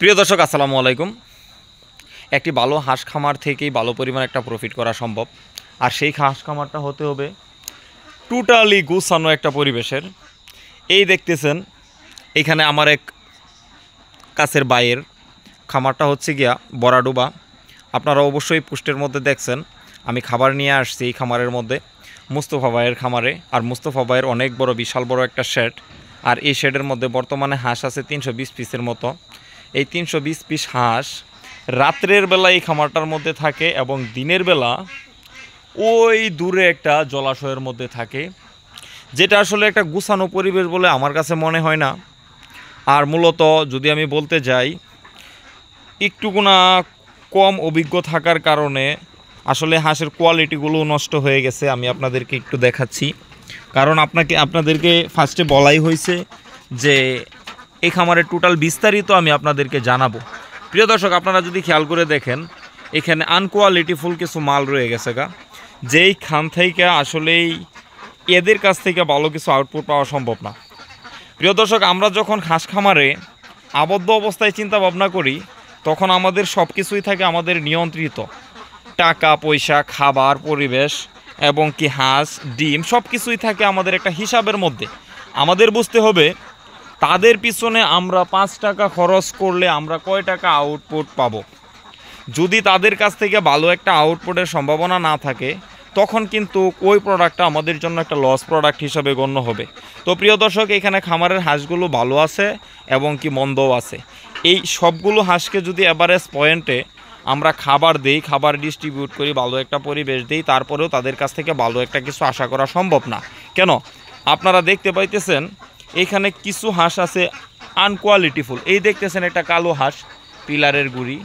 প্রিয় দর্শক আসসালামু আলাইকুম। একটি ভালো হাঁস খামার থেকেই ভালো পরিমাণ একটা প্রফিট করা সম্ভব। আর সেই হাঁস খামারটা হতে হবে টোটালি গুছানো একটা পরিবেশের। এই দেখতেছেন এখানে আমার এক কাছের বাইয়ের খামারটা হচ্ছে গিয়া বড়াডুবা। আপনারা অবশ্যই পোস্টের মধ্যে দেখছেন আমি খাবার নিয়ে আসছি এই খামারের মধ্যে, মুস্তফা ভাইয়ের খামারে। আর মুস্তফা ভাইয়ের অনেক বড় বিশাল বড় একটা শেড। আর এই শেডের মধ্যে বর্তমানে হাঁস আছে 320 পিসের মতো। এই 320 পিস হাঁস রাত্রের বেলা এই খামারটার মধ্যে থাকে এবং দিনের বেলা ওই দূরে একটা জলাশয়ের মধ্যে থাকে, যেটা আসলে একটা গুছানো পরিবেশ বলে আমার কাছে মনে হয় না। আর মূলত যদি আমি বলতে যাই, একটুকুনা কম অভিজ্ঞ থাকার কারণে আসলে হাঁসের কোয়ালিটিগুলো নষ্ট হয়ে গেছে। আমি আপনাদেরকে একটু দেখাচ্ছি, কারণ আপনাদেরকে ফার্স্টে বলাই হয়েছে যে এই খামারের টোটাল বিস্তারিত আমি আপনাদেরকে জানাবো। প্রিয় দর্শক, আপনারা যদি খেয়াল করে দেখেন এখানে আনকোয়ালিটিফুল কিছু মাল রয়ে গেছে যেই খান থেকে আসলেই এদের কাছ থেকে ভালো কিছু আউটপুট পাওয়া সম্ভব না। প্রিয় দর্শক, আমরা যখন হাঁস খামারে আবদ্ধ অবস্থায় চিন্তা ভাবনা করি তখন আমাদের সব কিছুই থাকে আমাদের নিয়ন্ত্রিত। টাকা পয়সা, খাবার, পরিবেশ এবং কি হাঁস, ডিম সব কিছুই থাকে আমাদের একটা হিসাবের মধ্যে। আমাদের বুঝতে হবে তাদের পিছনে আমরা 5 টাকা খরচ করলে আমরা কয় টাকা আউটপুট পাবো। যদি তাদের কাছ থেকে ভালো একটা আউটপুটের সম্ভাবনা না থাকে তখন কিন্তু ওই প্রোডাক্টটা আমাদের জন্য একটা লস প্রোডাক্ট হিসাবে গণ্য হবে। তো প্রিয় দর্শক, এখানে খামারের হাঁসগুলো ভালো আছে এবং কি মন্দও আছে। এই সবগুলো হাঁসকে যদি এভারেজ পয়েন্টে আমরা খাবার দেই, খাবার ডিস্ট্রিবিউট করি, ভালো একটা পরিবেশ দিই, তারপরেও তাদের কাছ থেকে ভালো একটা কিছু আশা করা সম্ভব না। কেন? আপনারা দেখতে পাইতেছেন এখানে কিছু হাঁস আছে আনকোয়ালিটিফুল। এই দেখতেছেন একটা কালো হাঁস, পিলারের গুড়ি,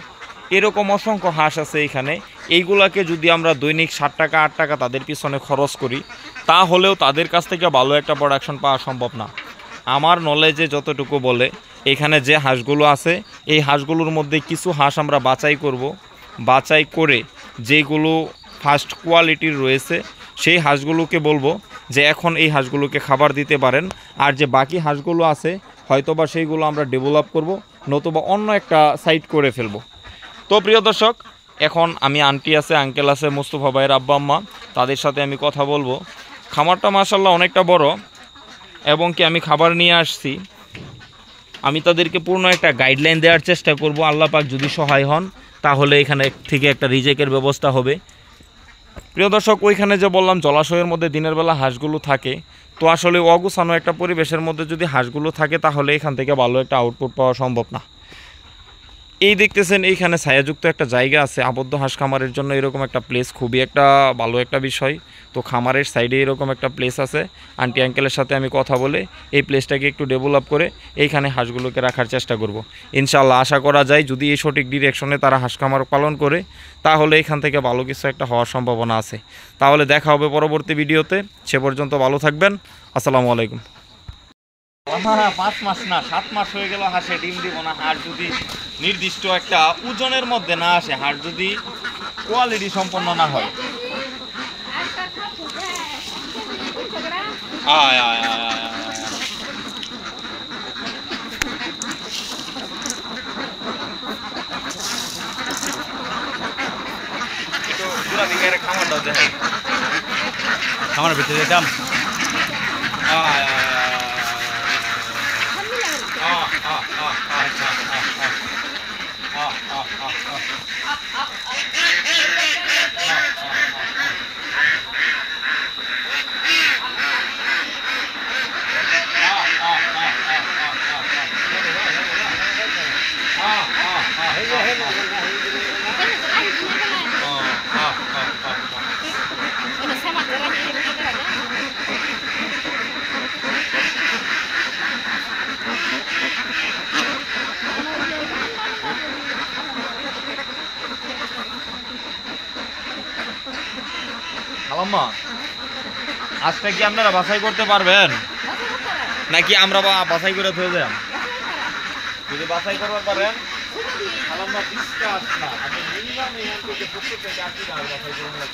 এরকম অসংখ্য হাঁস আছে এখানে। এইগুলাকে যদি আমরা দৈনিক 7 টাকা 8 টাকা তাদের পিছনে খরচ করি তাহলেও তাদের কাছ থেকে ভালো একটা প্রোডাকশন পাওয়া সম্ভব না। আমার নলেজে যতটুকু বলে এখানে যে হাঁসগুলো আছে এই হাঁসগুলোর মধ্যে কিছু হাঁস আমরা বাছাই করব, বাছাই করে যেগুলো ফার্স্ট কোয়ালিটির রয়েছে সেই হাঁসগুলোকে বলবো যে এখন এই হাঁসগুলোকে খাবার দিতে পারেন। আর যে বাকি হাঁসগুলো আছে হয়তোবা সেইগুলো আমরা ডেভেলপ করব, নতুবা অন্য একটা সাইট করে ফেলব। তো প্রিয় দর্শক, এখন আমি আন্টি আছে, আঙ্কেল আছে, মুস্তফা ভাইয়ের আব্বা আম্মা, তাদের সাথে আমি কথা বলবো। খামারটা মাশাআল্লাহ অনেকটা বড় এবং কি আমি খাবার নিয়ে আসছি। আমি তাদেরকে পূর্ণ একটা গাইডলাইন দেওয়ার চেষ্টা করব। আল্লাহ পাক যদি সহায় হন তাহলে এখানে থেকে একটা রিজেকের ব্যবস্থা হবে। প্রিয় দর্শক, ওইখানে যে বললাম জলাশয়ের মধ্যে দিনের বেলা হাঁসগুলো থাকে, তো আসলে অগুছানো একটা পরিবেশের মধ্যে যদি হাঁসগুলো থাকে তাহলে এখান থেকে ভালো একটা আউটপুট পাওয়া সম্ভব না। এই দেখতেছেন এইখানে ছায়াযুক্ত একটা জায়গা আছে আবদ্ধ হাঁস খামারের জন্য। এরকম একটা প্লেস খুবই একটা ভালো একটা বিষয়। তো খামারের সাইডে এরকম একটা প্লেস আছে। আন্টি আঙ্কেলের সাথে আমি কথা বলে এই প্লেসটাকে একটু ডেভেলপ করে এইখানে হাঁসগুলোকে রাখার চেষ্টা করব। ইনশাআল্লাহ আশা করা যায় যদি এই সঠিক ডিরেকশনে তারা হাঁস খামার পালন করে তাহলে এখান থেকে ভালো কিছু একটা হওয়ার সম্ভাবনা আছে। তাহলে দেখা হবে পরবর্তী ভিডিওতে। সে পর্যন্ত ভালো থাকবেন। আসসালামু আলাইকুম। 5 মাস না 7 মাস হয়ে গেল হাঁসে ডিম দিব না। হাঁস যদি নির্দিষ্ট একটা ওজনের মধ্যে না আসে, হাঁস যদি কোয়ালিটি সম্পন্ন না হয়, আয় আয় আয় একটু পুরা দিকে খামারটাও দেখাই। খামার ভিতরে দাম আয় আয় আম্মা, আজটা কি আপনারা বাছাই করতে পারবেন নাকি আমরা বাছাই করে থয়ে যাই? যদি বাছাই করতে পারেন আলাম্মা 20টা আসনা আপনি মিনিমাম এখান থেকে 70 থেকে 80 টাকা বাছাই করে নিয়ে